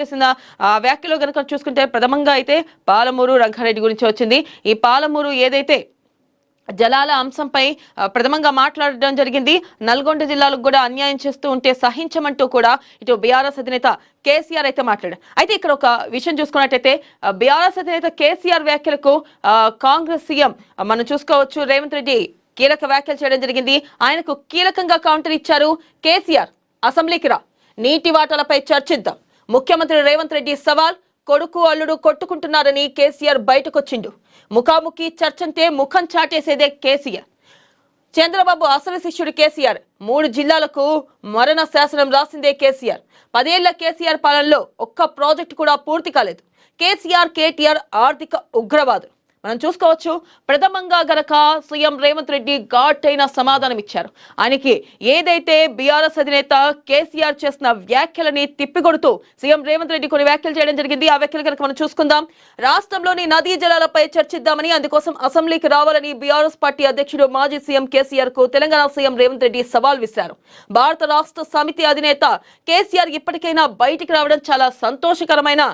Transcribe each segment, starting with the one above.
చేసిన వ్యాఖ్యలో గనక చూసుకుంటే ప్రథమంగా అయితే పాలమూరు రంగారెడ్డి గురించి వచ్చింది. ఈ పాలమూరు ఏదైతే జలాల అంశంపై ప్రథమంగా మాట్లాడడం జరిగింది. నల్గొండ జిల్లాలకు కూడా అన్యాయం చేస్తూ ఉంటే సహించమంటూ కూడా ఇటు బీఆర్ఎస్ అధినేత కేసీఆర్ అయితే మాట్లాడారు. అయితే ఇక్కడ ఒక విషయం చూసుకున్నట్టయితే బీఆర్ఎస్ అధినేత కేసీఆర్ వ్యాఖ్యలకు కాంగ్రెస్ సీఎం మనం చూసుకోవచ్చు రేవంత్ రెడ్డి కీలక వ్యాఖ్యలు చేయడం జరిగింది. ఆయనకు కీలకంగా కౌంటర్ ఇచ్చారు కేసీఆర్. అసెంబ్లీకి రా, నీటి వాటాలపై చర్చిద్దాం. ముఖ్యమంత్రి రేవంత్ రెడ్డి సవాల్. కొడుకు అల్లుడు కొట్టుకుంటున్నారని కేసీఆర్ బయటకొచ్చిండు. ముఖాముఖి చర్చంటే ముఖం చాటేసేదే కేసీఆర్. చంద్రబాబు అసలు శిష్యుడు కేసీఆర్. 3 జిల్లాలకు మరణ శాసనం రాసిందే కేసీఆర్. 10 ఏళ్ల కేసీఆర్ పాలనలో ఒక్క ప్రాజెక్టు కూడా పూర్తి కాలేదు. కేసీఆర్ కేటీఆర్ ఆర్థిక ఉగ్రవాదులు. మనం చూసుకోవచ్చు ప్రథమంగా గనక సీఎం రేవంత్ రెడ్డి ఘాటైన సమాధానం ఇచ్చారు. ఆయనకి ఏదైతే బీఆర్ఎస్ అధినేత కేసీఆర్ చేసిన వ్యాఖ్యలని తిప్పికొడుతూ సీఎం రేవంత్ రెడ్డి కొన్ని వ్యాఖ్యలు చేయడం జరిగింది. ఆ వ్యాఖ్యలు కనుక మనం చూసుకుందాం. రాష్ట్రంలోని నదీ జలాలపై చర్చిద్దామని, అందుకోసం అసెంబ్లీకి రావాలని బీఆర్ఎస్ పార్టీ అధ్యక్షుడు మాజీ సీఎం కేసీఆర్ కు తెలంగాణ సీఎం రేవంత్ రెడ్డి సవాల్ విసిరారు. భారత రాష్ట్ర సమితి అధినేత కేసీఆర్ ఇప్పటికైనా బయటికి రావడం చాలా సంతోషకరమైన.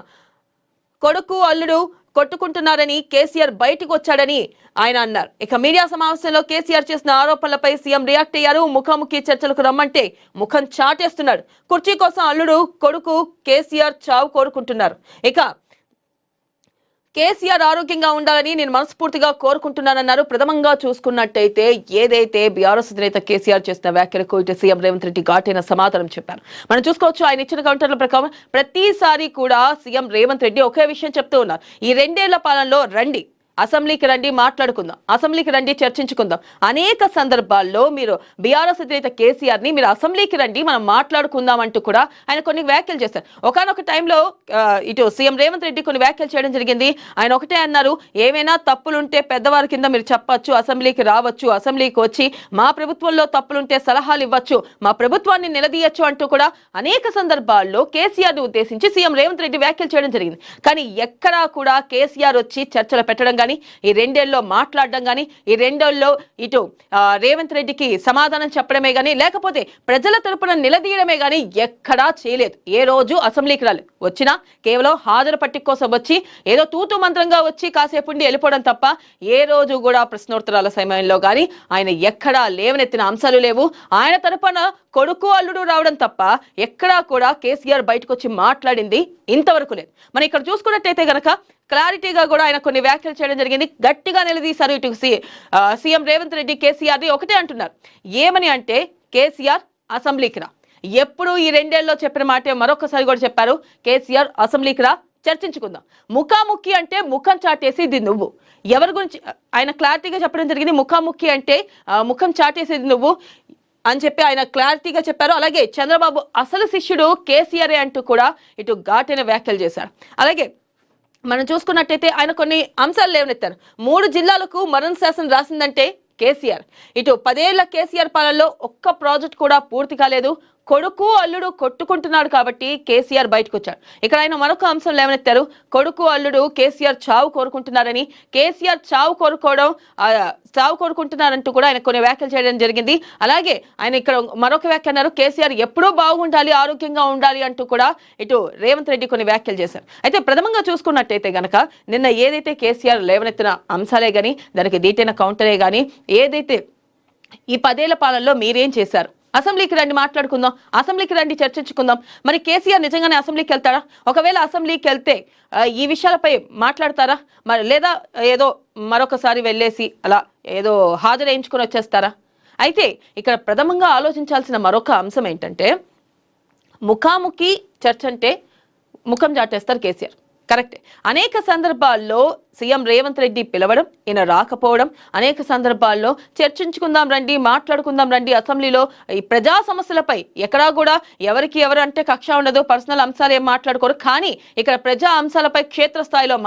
కొడుకు అల్లుడు కొట్టుకుంటున్నారని కేసీఆర్ బయటకు వచ్చాడని ఆయన అన్నారు. ఇక మీడియా సమావేశంలో కేసీఆర్ చేసిన ఆరోపణలపై సీఎం రియాక్ట్ అయ్యారు. ముఖాముఖి చర్చలకు రమ్మంటే ముఖం చాటేస్తున్నాడు. కుర్చీ కోసం అల్లుడు కొడుకు కేసీఆర్ చావు కోరుకుంటున్నారు. ఇక కేసీఆర్ ఆరోగ్యంగా ఉండాలని నేను మనస్ఫూర్తిగా కోరుకుంటున్నానన్నారు. ప్రథమంగా చూసుకున్నట్టయితే ఏదైతే బీఆర్ఎస్ అధినేత కేసీఆర్ చేసిన వ్యాఖ్యలకు ఇటు సీఎం రేవంత్ రెడ్డి ఘాటైన సమాధానం చెప్పారు. మనం చూసుకోవచ్చు ఆయన ఇచ్చిన కౌంటర్ల ప్రకారం ప్రతిసారి కూడా సీఎం రేవంత్ రెడ్డి ఒకే విషయం చెప్తూ ఉన్నారు. ఈ 2 ఏళ్ల పాలనలో రండి, అసెంబ్లీకి రండి, మాట్లాడుకుందాం, అసెంబ్లీకి రండి, చర్చించుకుందాం. అనేక సందర్భాల్లో మీరు బీఆర్ఎస్ అధినేత కేసీఆర్ ని మీరు అసెంబ్లీకి రండి, మనం మాట్లాడుకుందాం అంటూ కూడా ఆయన కొన్ని వ్యాఖ్యలు చేశారు. ఒకనొక టైంలో ఇటు సీఎం రేవంత్ రెడ్డి కొన్ని వ్యాఖ్యలు చేయడం జరిగింది. ఆయన ఒకటే అన్నారు, ఏమైనా తప్పులుంటే పెద్దవారి కింద మీరు చెప్పొచ్చు, అసెంబ్లీకి రావచ్చు, అసెంబ్లీకి వచ్చి మా ప్రభుత్వంలో తప్పులుంటే సలహాలు ఇవ్వచ్చు, మా ప్రభుత్వాన్ని నిలదీయచ్చు అంటూ కూడా అనేక సందర్భాల్లో కేసీఆర్ ని ఉద్దేశించి సీఎం రేవంత్ రెడ్డి వ్యాఖ్యలు చేయడం జరిగింది. కానీ ఎక్కడా కూడా కేసీఆర్ వచ్చి చర్చలు పెట్టడం ఈ 2 ఏళ్లలో మాట్లాడడం గానీ, ఈ 2 ఏళ్లలో ఇటు రేవంత్ రెడ్డికి సమాధానం చెప్పడమే గానీ, లేకపోతే ప్రజల తరపున నిలదీయడమే గానీ ఎక్కడా చేయలేదు. ఏ రోజు అసెంబ్లీకి రాలేదు. వచ్చినా కేవలం హాజరు పట్టిక కోసం వచ్చి ఏదో తూతు మంత్రంగా వచ్చి కాసేపు ఉండి వెళ్ళిపోవడం తప్ప ఏ రోజు కూడా ప్రశ్నోత్తరాల సమయంలో గానీ ఆయన ఎక్కడా లేవనెత్తిన అంశాలు లేవు. ఆయన తరపున కొడుకు అల్లుడు రావడం తప్ప ఎక్కడా కూడా కేసీఆర్ బయటకు వచ్చి మాట్లాడింది ఇంతవరకు లేదు. మనం ఇక్కడ చూసుకున్నట్టయితే గనక క్లారిటీగా కూడా ఆయన కొన్ని వ్యాఖ్యలు చేయడం జరిగింది. గట్టిగా నిలదీశారు ఇటు సీఎం రేవంత్ రెడ్డి కేసీఆర్ ని. ఒకటే అంటున్నారు, ఏమని అంటే కేసీఆర్ అసెంబ్లీకి రా. ఎప్పుడు ఈ 2 ఏళ్లలో చెప్పిన మాటే మరొకసారి కూడా చెప్పారు, కేసీఆర్ అసెంబ్లీకి రా, చర్చించుకుందాం. ముఖాముఖి అంటే ముఖం చాటేసేది నువ్వు. ఎవరి గురించి ఆయన క్లారిటీగా చెప్పడం జరిగింది. ముఖాముఖి అంటే ముఖం చాటేసేది నువ్వు అని చెప్పి ఆయన క్లారిటీగా చెప్పారు. అలాగే చంద్రబాబు అసలు శిష్యుడు కేసీఆర్ అంటూ కూడా ఇటు ఘాటైన వ్యాఖ్యలు చేశారు. అలాగే మనం చూసుకున్నట్టయితే ఆయన కొన్ని అంశాలు లేవనెత్తారు. 3 జిల్లాలకు మరణ శాసనం రాసిందంటే కేసీఆర్. ఇటు 10 ఏళ్ల కేసీఆర్ పాలనలో ఒక్క ప్రాజెక్ట్ కూడా పూర్తి కాలేదు. కొడుకు అల్లుడు కొట్టుకుంటున్నాడు కాబట్టి కేసీఆర్ బయటకు వచ్చాడు. ఇక్కడ ఆయన మరొక అంశం లేవనెత్తారు. కొడుకు అల్లుడు కేసీఆర్ చావు కోరుకుంటున్నారని, కేసీఆర్ చావు కోరుకుంటున్నారంటూ కూడా ఆయన కొన్ని వ్యాఖ్యలు చేయడం జరిగింది. అలాగే ఆయన ఇక్కడ మరొక వ్యాఖ్య అన్నారు, కేసీఆర్ ఎప్పుడూ బాగుండాలి, ఆరోగ్యంగా ఉండాలి అంటూ కూడా ఇటు రేవంత్ రెడ్డి కొన్ని వ్యాఖ్యలు చేశారు. అయితే ప్రథమంగా చూసుకున్నట్టయితే గనక నిన్న ఏదైతే కేసీఆర్ లేవనెత్తిన అంశాలే గానీ, దానికి దీటైన కౌంటరే గానీ, ఏదైతే ఈ 10 ఏళ్ల పాలనలో మీరేం చేశారు, అసెంబ్లీకి రండి, మాట్లాడుకుందాం, అసెంబ్లీకి రండి, చర్చించుకుందాం. మరి కేసీఆర్ నిజంగానే అసెంబ్లీకి వెళ్తారా? ఒకవేళ అసెంబ్లీకి వెళ్తే ఈ విషయాలపై మాట్లాడతారా? మరి లేదా ఏదో మరొకసారి వెళ్ళేసి అలా ఏదో హాజరేయించుకొని వచ్చేస్తారా? అయితే ఇక్కడ ప్రథమంగా ఆలోచించాల్సిన మరొక అంశం ఏంటంటే, ముఖాముఖి చర్చ అంటే ముఖం చాటేస్తారు కేసీఆర్. కరెక్టే. అనేక సందర్భాల్లో సీఎం రేవంత్ రెడ్డి పిలవడం, ఈయన రాకపోవడం, అనేక సందర్భాల్లో చర్చించుకుందాం రండి, మాట్లాడుకుందాం రండి, అసెంబ్లీలో ఈ ప్రజా సమస్యలపై ఎక్కడా కూడా ఎవరికి ఎవరు అంటే కక్ష ఉండదు, పర్సనల్ అంశాలు ఏం మాట్లాడుకోరు. కానీ ఇక్కడ ప్రజా అంశాలపై క్షేత్రస్థాయిలో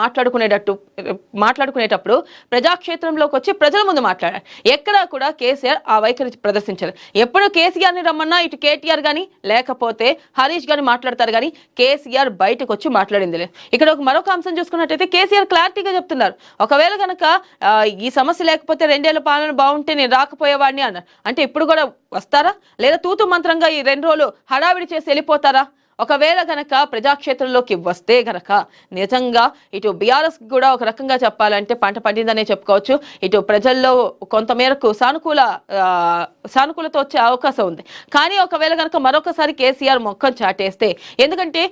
మాట్లాడుకునేటప్పుడు ప్రజాక్షేత్రంలోకి వచ్చి ప్రజల ముందు మాట్లాడారు. ఎక్కడా కూడా కేసీఆర్ ఆ వైఖరి ప్రదర్శించారు. ఎప్పుడు కేసీఆర్ ని రమ్మన్నా ఇటు కేటీఆర్ గానీ లేకపోతే హరీష్ గాని మాట్లాడతారు, కానీ కేసీఆర్ బయటకు వచ్చి మాట్లాడింది లేదు. ఇక్కడ మరొక అంశం చూసుకున్నట్టయితే కేసీఆర్ క్లారిటీగా చెప్తున్నారు, ఒకవేళ కనుక ఈ సమస్య లేకపోతే 2 ఏళ్ల పాలన బాగుంటే నేను రాకపోయేవాడిని అన్నారు. అంటే ఇప్పుడు కూడా వస్తారా, లేదా తూతు మంత్రంగా ఈ 2 రోజులు హడావిడి చేసి వెళ్ళిపోతారా? ఒకవేళ గనక ప్రజాక్షేత్రంలోకి వస్తే గనక నిజంగా ఇటు బీఆర్ఎస్ కూడా ఒక రకంగా చెప్పాలంటే పంట పండిందనే చెప్పుకోవచ్చు. ఇటు ప్రజల్లో కొంతమేరకు సానుకూలత వచ్చే అవకాశం ఉంది. కానీ ఒకవేళ గనక మరొకసారి కేసీఆర్ మొక్కం చాటేస్తే, ఎందుకంటే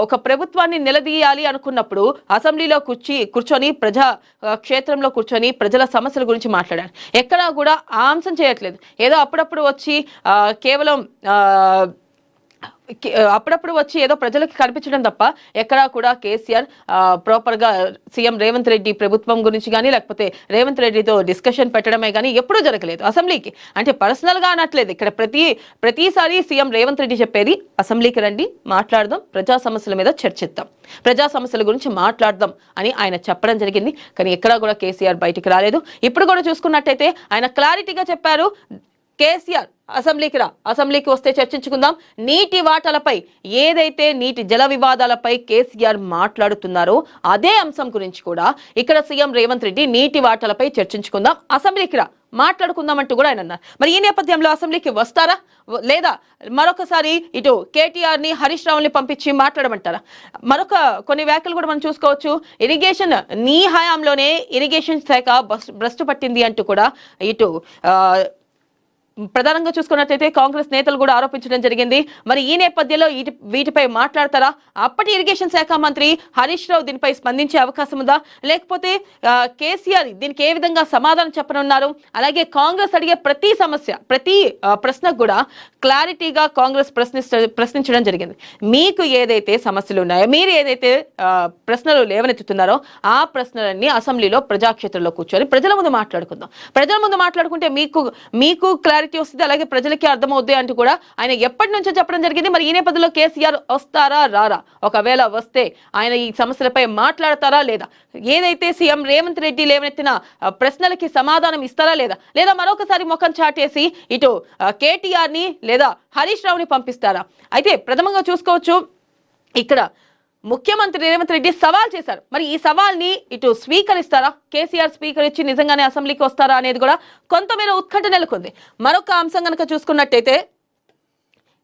ఒక ప్రభుత్వాన్ని నిలదీయాలి అనుకున్నప్పుడు అసెంబ్లీలో కూర్చొని ప్రజా క్షేత్రంలో కూర్చొని ప్రజల సమస్యల గురించి మాట్లాడారు. ఎక్కడా కూడా ఆ అంశం చేయట్లేదు. ఏదో అప్పుడప్పుడు వచ్చి కేవలం అప్పుడప్పుడు వచ్చి ఏదో ప్రజలకు కనిపించడం తప్ప ఎక్కడా కూడా కేసీఆర్ ప్రాపర్ గా సీఎం రేవంత్ రెడ్డి ప్రభుత్వం గురించి కానీ లేకపోతే రేవంత్ రెడ్డితో డిస్కషన్ పెట్టడమే కానీ ఎప్పుడూ జరగలేదు. అసెంబ్లీకి అంటే పర్సనల్ గా అనట్లేదు. ఇక్కడ ప్రతిసారి సీఎం రేవంత్ రెడ్డి చెప్పేది అసెంబ్లీకి రండి, మాట్లాడదాం, ప్రజా సమస్యల మీద చర్చిద్దాం, ప్రజా సమస్యల గురించి మాట్లాడదాం అని ఆయన చెప్పడం జరిగింది. కానీ ఎక్కడా కూడా కేసీఆర్ బయటికి రాలేదు. ఇప్పుడు కూడా చూసుకున్నట్టయితే ఆయన క్లారిటీగా చెప్పారు, కేసీఆర్ అసెంబ్లీకి వస్తే చర్చించుకుందాం. నీటి వాటాలపై ఏదైతే నీటి జల వివాదాలపై కేసీఆర్ మాట్లాడుతున్నారో అదే అంశం గురించి కూడా ఇక్కడ సీఎం రేవంత్ రెడ్డి నీటి వాటాలపై చర్చించుకుందాం, అసెంబ్లీకి మాట్లాడుకుందాం అంటూ కూడా ఆయన అన్నారు. మరి ఈ నేపథ్యంలో అసెంబ్లీకి వస్తారా లేదా మరొకసారి ఇటు కేటీఆర్ ని హరీష్ రావుని పంపించి మాట్లాడమంటారా? కొన్ని వ్యాఖ్యలు కూడా మనం చూసుకోవచ్చు. ఇరిగేషన్ నీ హయాంలోనే ఇరిగేషన్ శాఖ భ్రష్టు పట్టింది అంటూ కూడా ఇటు ప్రధానంగా చూసుకున్నట్లయితే కాంగ్రెస్ నేతలు కూడా ఆరోపించడం జరిగింది. మరి ఈ నేపథ్యంలో వీటిపై మాట్లాడతారా? అప్పటి ఇరిగేషన్ శాఖ మంత్రి హరీష్ రావు దీనిపై స్పందించే అవకాశం ఉందా? లేకపోతే కేసీఆర్ దీనికి ఏ విధంగా సమాధానం చెప్పనున్నారు? అలాగే కాంగ్రెస్ అడిగే ప్రతి ప్రశ్నకు కూడా క్లారిటీగా కాంగ్రెస్ ప్రశ్నించడం జరిగింది. మీకు ఏదైతే సమస్యలు ఉన్నాయో, మీరు ఏదైతే ప్రశ్నలు లేవనెత్తుతున్నారో ఆ ప్రశ్నలన్నీ అసెంబ్లీలో ప్రజాక్షేత్రంలో కూర్చొని ప్రజల ముందు మాట్లాడుకుందాం. ప్రజల ముందు మాట్లాడుకుంటే మీకు క్లారిటీ వస్తుంది, అలాగే ప్రజలకి అర్థమవుద్ది అంటూ కూడా ఆయన ఎప్పటి నుంచో చెప్పడం జరిగింది. మరి ఈ నేపథ్యంలో కేసీఆర్ వస్తారా రారా? ఒకవేళ వస్తే ఆయన ఈ సమస్యలపై మాట్లాడతారా లేదా? ఏదైతే సీఎం రేవంత్ రెడ్డి లేవనెత్తిన ప్రశ్నలకి సమాధానం ఇస్తారా లేదా మరొకసారి ముఖం చాటేసి ఇటు కేటీఆర్ ని లేదా హరీష్ రావుని పంపిస్తారా? అయితే ప్రథమంగా చూసుకోవచ్చు, ఇక్కడ ముఖ్యమంత్రి రేవంత్ రెడ్డి సవాల్ చేశారు. మరి ఈ సవాల్ని ఇటు స్వీకరిస్తారా? కేసీఆర్ స్వీకరించి నిజంగానే అసెంబ్లీకి వస్తారా అనేది కూడా కొంతమేర ఉత్కంఠ నెలకొంది. మరొక అంశం కనుక చూసుకున్నట్టయితే,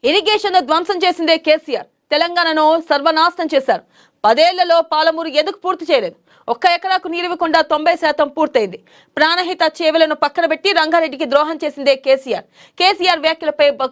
ఇరిగేషన్ ధ్వంసం చేసిందే కేసీఆర్, తెలంగాణను సర్వనాశనం చేశారు. 10 ఏళ్లలో పాలమూరు ఎందుకు పూర్తి చేయలేదు? 1 ఎకరాకు నీరివ్వకుండా 90% పూర్తయింది. ప్రాణహిత చేవలను పక్కన పెట్టి రంగారెడ్డికి ద్రోహం చేసిందే కేసీఆర్. కేసీఆర్ వ్యాఖ్యలపై